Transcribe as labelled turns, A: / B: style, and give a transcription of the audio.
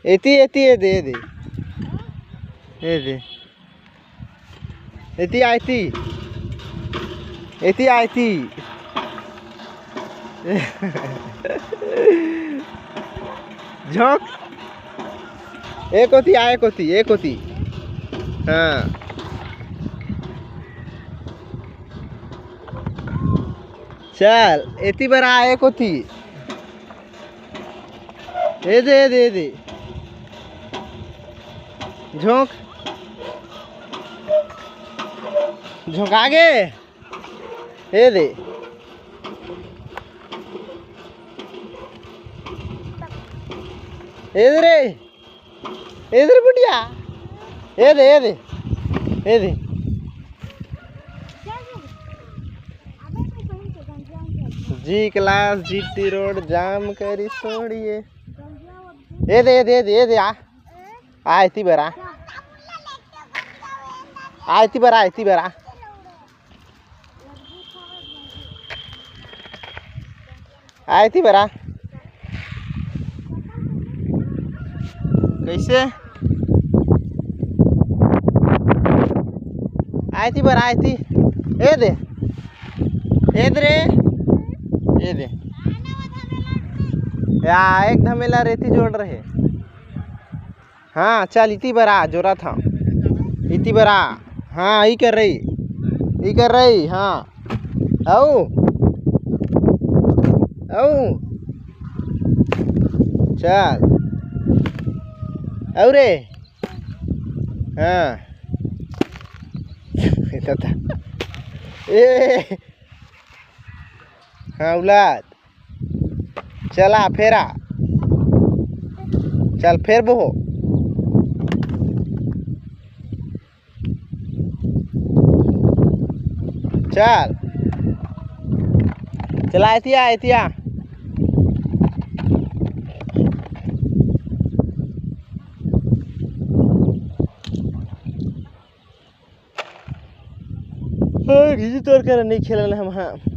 A: एती एती ये दे दे ये दे एती आयती एती आयती झोंक एक होती हाँ चल एती बरा एक होती ये दे झोंक झोंक आगे ये दे इधर बुढ़िया ये दे जी क्लास जीटी रोड जाम करी छोड़िए ये दे आयती बरा कैसे आयती बरा ये दे या एक धमेला रेती जोड़ रहे हाँ चल इती बरा जोरा था इती बरा हाँ ई कर रही हाँ आओ चल और हाँ ए हाँ औलाद चला फेरा चल फेर बहो चल चला एतिया घिजी तोड़ कर नहीं खेलना हम हाँ